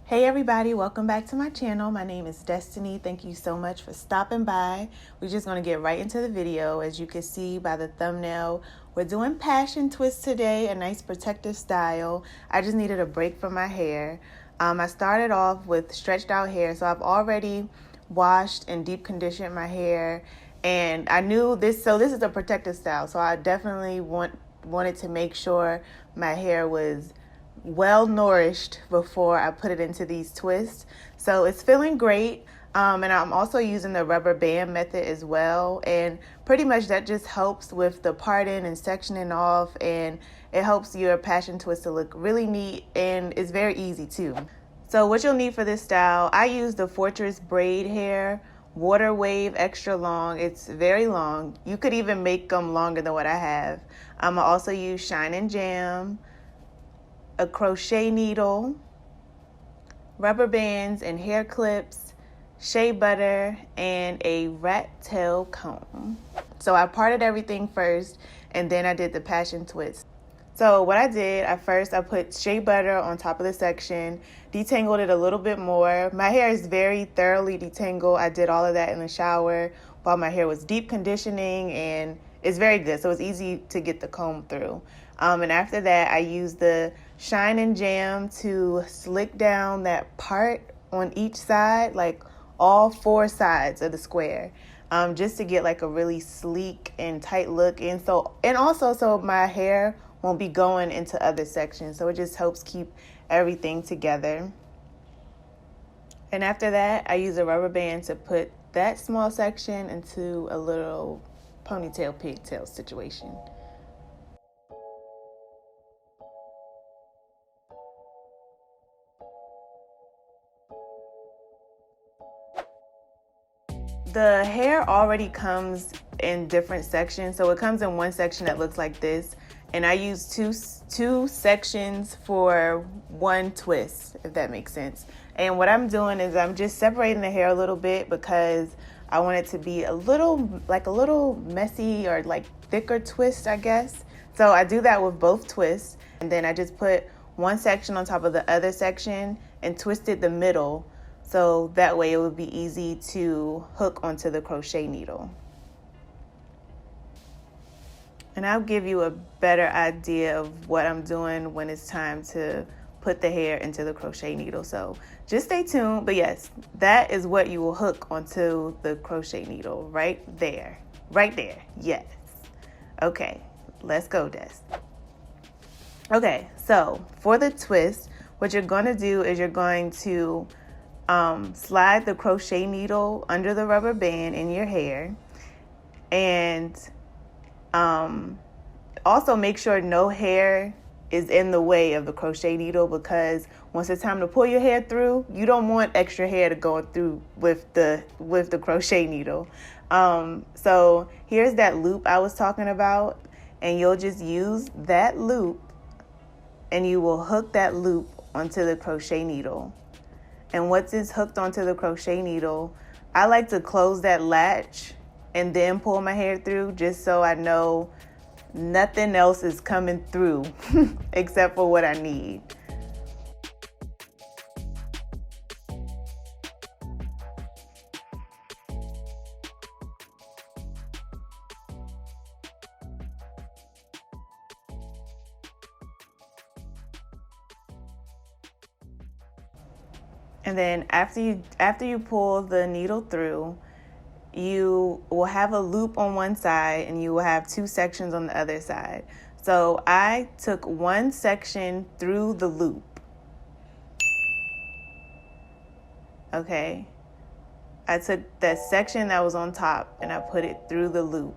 Hey everybody, welcome back to my channel. My name is Destiny. Thank you so much for stopping by. We're just going to get right into the video. As you can see by the thumbnail, we're doing passion twists today, a nice protective style. I just needed a break from my hair. I started off with stretched out hair, so I've already washed and deep conditioned my hair, and I knew this, so this is a protective style, so I definitely wanted to make sure my hair was well nourished before I put it into these twists. So it's feeling great. And I'm also using the rubber band method as well. And pretty much that just helps with the parting and sectioning off. And it helps your passion twist to look really neat. And it's very easy too. So what you'll need for this style, I use the Fortress braid hair, water wave extra long. It's very long. You could even make them longer than what I have. I also use Shine and Jam, a crochet needle, rubber bands and hair clips, shea butter, and a rat tail comb. So I parted everything first, and then I did the passion twist. So what I did, I put shea butter on top of the section, detangled it a little bit more. My hair is very thoroughly detangled. I did all of that in the shower while my hair was deep conditioning, and it's very good. So it's easy to get the comb through. And after that, I used the Shine and Jam to slick down that part on each side, like all four sides of the square, just to get like a really sleek and tight look. And also so my hair won't be going into other sections. So it just helps keep everything together. And after that, I use a rubber band to put that small section into a little ponytail pigtail situation. The hair already comes in different sections. So it comes in one section that looks like this. And I use two sections for one twist, if that makes sense. And what I'm doing is I'm just separating the hair a little bit because I want it to be a little messy or like thicker twist, I guess. So I do that with both twists. And then I just put one section on top of the other section and twisted the middle. So that way it would be easy to hook onto the crochet needle. And I'll give you a better idea of what I'm doing when it's time to put the hair into the crochet needle. So just stay tuned. But yes, that is what you will hook onto the crochet needle right there. Right there. Yes. Okay, let's go, Des. Okay, so for the twist, what you're going to do is you're going to slide the crochet needle under the rubber band in your hair, and also make sure no hair is in the way of the crochet needle, because once it's time to pull your hair through, you don't want extra hair to go through with the crochet needle. So here's that loop I was talking about, and you'll just use that loop and you will hook that loop onto the crochet needle. And once it's hooked onto the crochet needle, I like to close that latch and then pull my hair through, just so I know nothing else is coming through except for what I need. And then after you pull the needle through, you will have a loop on one side and you will have two sections on the other side. So I took one section through the loop. Okay. I took that section that was on top and I put it through the loop.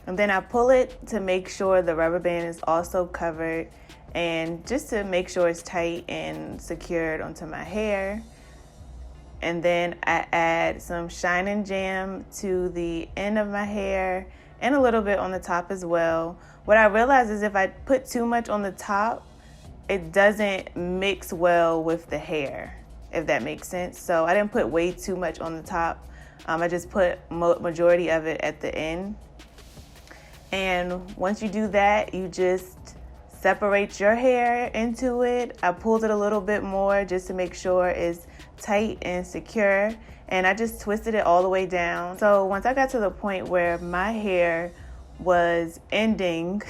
And then I pull it to make sure the rubber band is also covered, and just to make sure it's tight and secured onto my hair. and then I add some Shine and Jam to the end of my hair and a little bit on the top as well. What I realized is if I put too much on the top, it doesn't mix well with the hair, if that makes sense. So I didn't put way too much on the top. I just put majority of it at the end. And once you do that, you just separate your hair into it. I pulled it a little bit more just to make sure it's tight and secure. And I just twisted it all the way down. So once I got to the point where my hair was ending,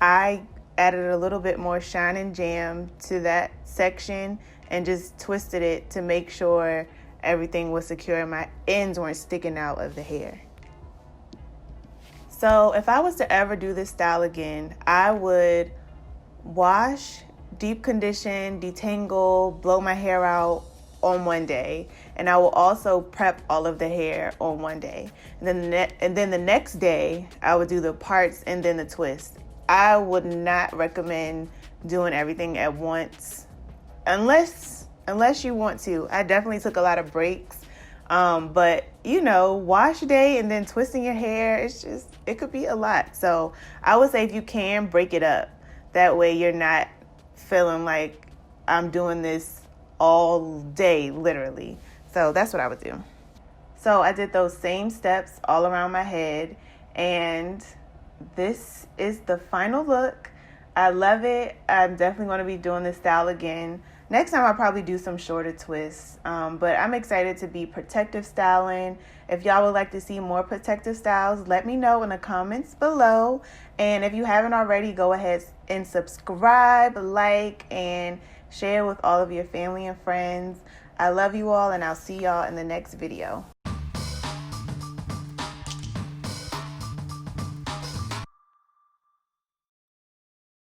I added a little bit more Shine and Jam to that section and just twisted it to make sure everything was secure and my ends weren't sticking out of the hair. So if I was to ever do this style again, I would wash, deep condition, detangle, blow my hair out on one day, and I will also prep all of the hair on one day. And then the next day, I would do the parts and then the twist. I would not recommend doing everything at once unless you want to. I definitely took a lot of breaks. But wash day and then twisting your hair, it could be a lot. So I would say if you can, break it up. That way you're not feeling like I'm doing this all day, literally. So that's what I would do. So I did those same steps all around my head, and this is the final look. I love it. I'm definitely going to be doing this style again. Next time I'll probably do some shorter twists, but I'm excited to be protective styling. If y'all would like to see more protective styles, let me know in the comments below. And if you haven't already, go ahead and subscribe, like, and share with all of your family and friends. I love you all, and I'll see y'all in the next video.